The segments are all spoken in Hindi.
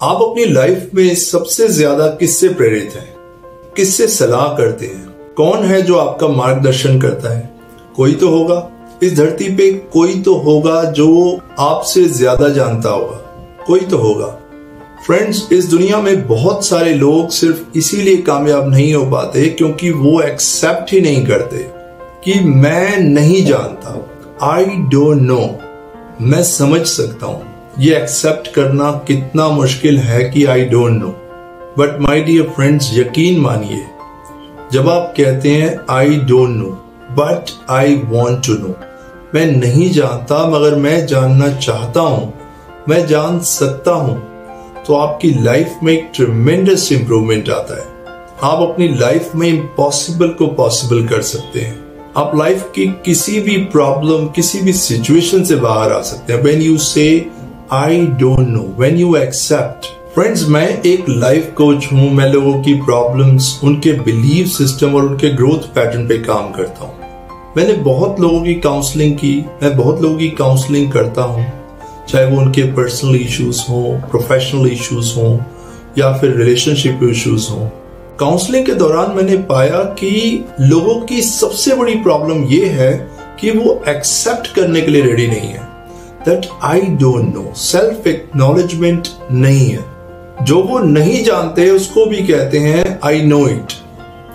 आप अपनी लाइफ में सबसे ज्यादा किससे प्रेरित हैं? किससे सलाह करते हैं? कौन है जो आपका मार्गदर्शन करता है? कोई तो होगा इस धरती पे, कोई तो होगा जो आपसे ज्यादा जानता होगा, कोई तो होगा। फ्रेंड्स, इस दुनिया में बहुत सारे लोग सिर्फ इसीलिए कामयाब नहीं हो पाते क्योंकि वो एक्सेप्ट ही नहीं करते कि मैं नहीं जानता, आई डोंट नो। मैं समझ सकता हूं, ये एक्सेप्ट करना कितना मुश्किल है कि I don't know. But my dear friends, यकीन मानिए, जब आप कहते हैं I don't know but I want to know, मैं नहीं जानता मगर मैं जानना चाहता हूं, मैं जान सकता हूं, तो आपकी लाइफ में एक ट्रेमेंडस इंप्रूवमेंट आता है। आप अपनी लाइफ में इम्पॉसिबल को पॉसिबल कर सकते हैं। आप लाइफ की किसी भी प्रॉब्लम, किसी भी सिचुएशन से बाहर आ सकते हैं। When you say I don't know, when you accept. Friends, मैं एक लाइफ कोच हूं। मैं लोगों की प्रॉब्लम्स, उनके बिलीफ सिस्टम और उनके ग्रोथ पैटर्न पे काम करता हूं। मैंने बहुत लोगों की काउंसलिंग की, मैं बहुत लोगों की काउंसलिंग करता हूं, चाहे वो उनके पर्सनल इश्यूज हों, प्रोफेशनल इश्यूज हों या फिर रिलेशनशिप इश्यूज हों। काउंसलिंग के दौरान मैंने पाया कि लोगों की सबसे बड़ी प्रॉब्लम ये है कि वो एक्सेप्ट करने के लिए रेडी नहीं है that I don't no. Self acknowledgement नहीं है। जो वो नहीं जानते उसको भी कहते हैं आई नो इट।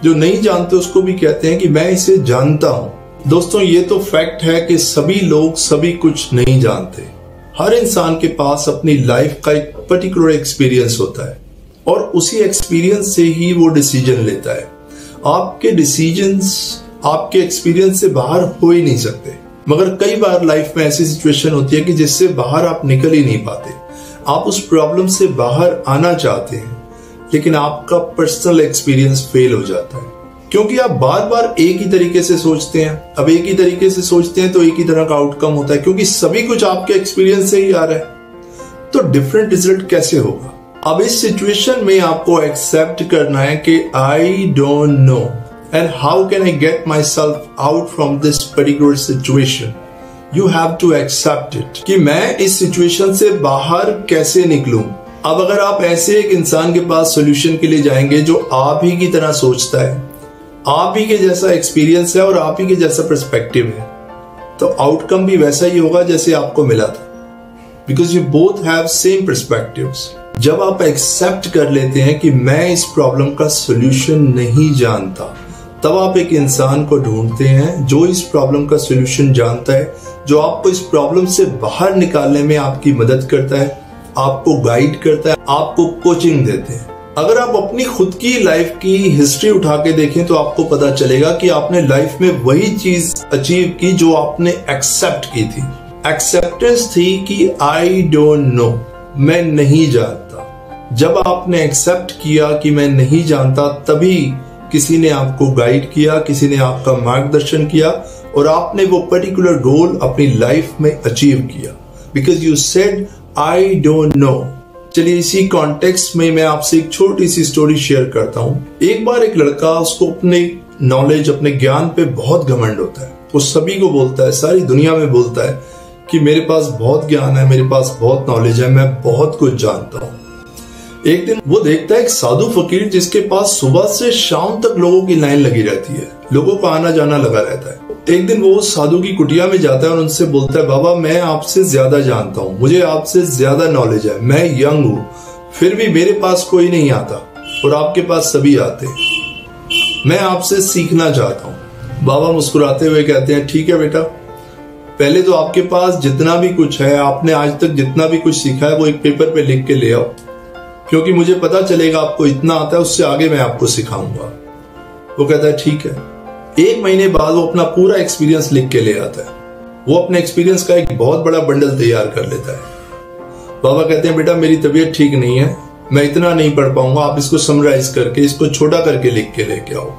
जो नहीं जानते उसको भी कहते हैं कि मैं इसे जानता हूं। दोस्तों, ये तो फैक्ट है कि सभी लोग सभी कुछ नहीं जानते। हर इंसान के पास अपनी लाइफ का एक पर्टिकुलर एक्सपीरियंस होता है और उसी एक्सपीरियंस से ही वो डिसीजन लेता है। आपके डिसीजंस आपके एक्सपीरियंस से बाहर हो ही नहीं सकते। मगर कई बार लाइफ में ऐसी सिचुएशन होती है कि जिससे बाहर आप निकल ही नहीं पाते। आप उस प्रॉब्लम से बाहर आना चाहते हैं लेकिन आपका पर्सनल एक्सपीरियंस फेल हो जाता है क्योंकि आप बार बार एक ही तरीके से सोचते हैं। अब एक ही तरीके से सोचते हैं तो एक ही तरह का आउटकम होता है क्योंकि सभी कुछ आपके एक्सपीरियंस से ही आ रहा है। तो डिफरेंट रिजल्ट कैसे होगा? अब इस सिचुएशन में आपको एक्सेप्ट करना है कि I don't know and how can I get myself out from this particular situation. You have to accept it कि मैं इस सिचुएशन से बाहर कैसे निकलूं। अब अगर आप ऐसे एक इंसान के पास सोल्यूशन के लिए जाएंगे जो आप ही की तरह सोचता है, आप ही के जैसा एक्सपीरियंस है और आप ही के जैसा पर्सपेक्टिव है, तो आउटकम भी वैसा ही होगा जैसे आपको मिला था, because you both have same perspectives. जब आप एक्सेप्ट कर लेते हैं कि मैं इस प्रॉब्लम का सोल्यूशन नहीं जानता, तब आप एक इंसान को ढूंढते हैं जो इस प्रॉब्लम का सोल्यूशन जानता है, जो आपको इस प्रॉब्लम से बाहर निकालने में आपकी मदद करता है, आपको गाइड करता है, आपको कोचिंग देते हैं। अगर आप अपनी खुद की लाइफ की हिस्ट्री उठा के देखें तो आपको पता चलेगा कि आपने लाइफ में वही चीज अचीव की जो आपने एक्सेप्ट की थी। एक्सेप्टेंस थी कि आई डोंट नो, मैं नहीं जानता। जब आपने एक्सेप्ट किया कि मैं नहीं जानता, तभी किसी ने आपको गाइड किया, किसी ने आपका मार्गदर्शन किया और आपने वो पर्टिकुलर गोल अपनी लाइफ में अचीव किया because you said I don't no. चलिए, इसी कॉन्टेक्स्ट में मैं आपसे एक छोटी सी स्टोरी शेयर करता हूं। एक बार एक लड़का, उसको अपने नॉलेज, अपने ज्ञान पे बहुत घमंड होता है। वो सभी को बोलता है, सारी दुनिया में बोलता है कि मेरे पास बहुत ज्ञान है, मेरे पास बहुत नॉलेज है, मैं बहुत कुछ जानता हूं। एक दिन वो देखता है एक साधु फकीर जिसके पास सुबह से शाम तक लोगों की लाइन लगी रहती है, लोगों का आना जाना लगा रहता है। एक दिन वो साधु की कुटिया में जाता है और उनसे बोलता है, बाबा मैं आपसे ज्यादा जानता हूँ, मुझे आपसे ज्यादा नॉलेज है, मैं यंग हूँ, फिर भी मेरे पास कोई नहीं आता और आपके पास सभी आते, मैं आपसे सीखना चाहता हूँ। बाबा मुस्कुराते हुए कहते हैं, ठीक है बेटा, पहले तो आपके पास जितना भी कुछ है, आपने आज तक जितना भी कुछ सीखा है, वो एक पेपर पे लिख के ले आओ, क्योंकि मुझे पता चलेगा आपको इतना आता है, उससे आगे मैं आपको सिखाऊंगा। वो कहता है ठीक है। एक महीने बाद वो अपना पूरा एक्सपीरियंस लिख के ले आता है। वो अपने एक्सपीरियंस का एक बहुत बड़ा बंडल तैयार कर लेता है। बाबा कहते हैं, बेटा मेरी तबीयत ठीक नहीं है, मैं इतना नहीं पढ़ पाऊंगा, आप इसको समराइज करके, इसको छोटा करके लिख के लेके आओ।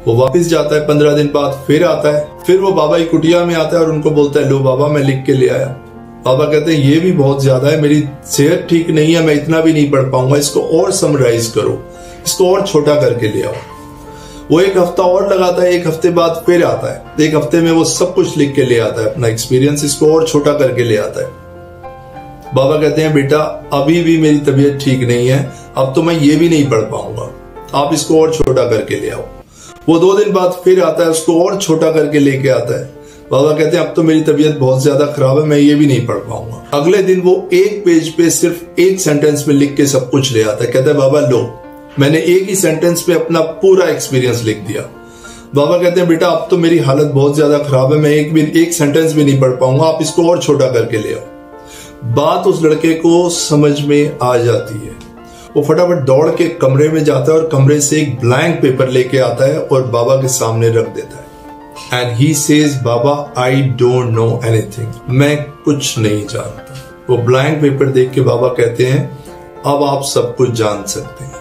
वो वापस जाता है, 15 दिन बाद फिर आता है, फिर वो बाबा की कुटिया में आता है और उनको बोलता है, लो बाबा मैं लिख के ले आया। बाबा कहते हैं, ये भी बहुत ज्यादा है, मेरी सेहत ठीक नहीं है, मैं इतना भी नहीं पढ़ पाऊंगा, इसको और समराइज करो, इसको और छोटा करके ले आओ। वो एक हफ्ता और लगाता है, एक हफ्ते बाद फिर आता है, एक हफ्ते में वो सब कुछ लिख के ले आता है, अपना एक्सपीरियंस इसको और छोटा करके ले आता है। बाबा कहते हैं बेटा अभी भी मेरी तबीयत ठीक नहीं है, अब तो मैं ये भी नहीं पढ़ पाऊंगा, आप इसको और छोटा करके ले आओ। वो 2 दिन बाद फिर आता है, उसको और छोटा करके लेके आता है। बाबा कहते हैं अब तो मेरी तबीयत बहुत ज्यादा खराब है, मैं ये भी नहीं पढ़ पाऊंगा। अगले दिन वो एक पेज पे सिर्फ एक सेंटेंस में लिख के सब कुछ ले आता है। कहता है बाबा लो, मैंने एक ही सेंटेंस में अपना पूरा एक्सपीरियंस लिख दिया। बाबा कहते हैं बेटा अब तो मेरी हालत बहुत ज्यादा खराब है, मैं एक सेंटेंस भी नहीं पढ़ पाऊंगा, आप इसको और छोटा करके ले आओ। बात उस लड़के को समझ में आ जाती है। वो फटाफट दौड़ के कमरे में जाता है और कमरे से एक ब्लैंक पेपर लेके आता है और बाबा के सामने रख देता है। And he says Baba I don't know anything, मैं कुछ नहीं जानता। वो ब्लैंक पेपर देख के बाबा कहते हैं अब आप सब कुछ जान सकते हैं,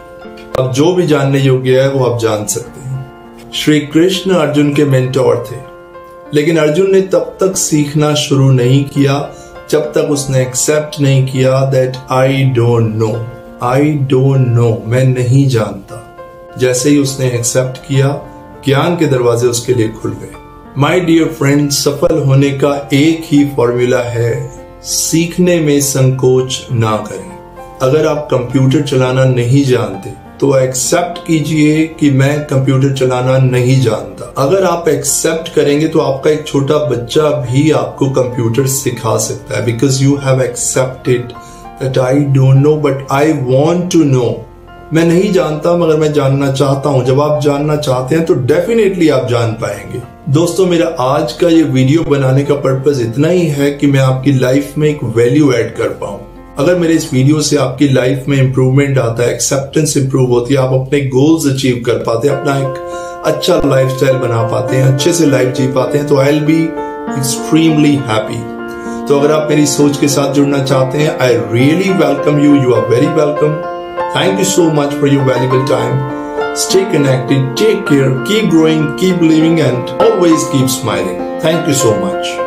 अब जो भी जानने योग्य है वो आप जान सकते हैं। श्री कृष्ण अर्जुन के मेंटोर थे, लेकिन अर्जुन ने तब तक सीखना शुरू नहीं किया जब तक उसने एक्सेप्ट नहीं किया that I don't no, I don't no, मैं नहीं जानता। जैसे ही उसने एक्सेप्ट किया, ज्ञान के दरवाजे उसके लिए खुल गए। माय डियर फ्रेंड, सफल होने का एक ही फॉर्मूला है, सीखने में संकोच ना करें। अगर आप कंप्यूटर चलाना नहीं जानते तो एक्सेप्ट कीजिए कि मैं कंप्यूटर चलाना नहीं जानता। अगर आप एक्सेप्ट करेंगे तो आपका एक छोटा बच्चा भी आपको कंप्यूटर सिखा सकता है, because you have accepted that I don't know but I want to know. मैं नहीं जानता मगर मैं जानना चाहता हूं। जब आप जानना चाहते हैं तो डेफिनेटली आप जान पाएंगे। दोस्तों, मेरा आज का ये वीडियो बनाने का पर्पस इतना ही है कि मैं आपकी लाइफ में एक वैल्यू ऐड कर पाऊं। अगर मेरे इस वीडियो से आपकी लाइफ में इंप्रूवमेंट आता है, एक्सेप्टेंस इंप्रूव होती है, आप अपने गोल्स अचीव कर पाते हैं, अपना एक अच्छा लाइफस्टाइल बना पाते हैं, अच्छे से लाइफ जी पाते हैं, तो I will be extremely happy. तो अगर आप मेरी सोच के साथ जुड़ना चाहते हैं, I really welcome you, you are very welcome. Thank you so much for your valuable time. Stay connected, take care, keep growing, keep believing, and always keep smiling. Thank you so much.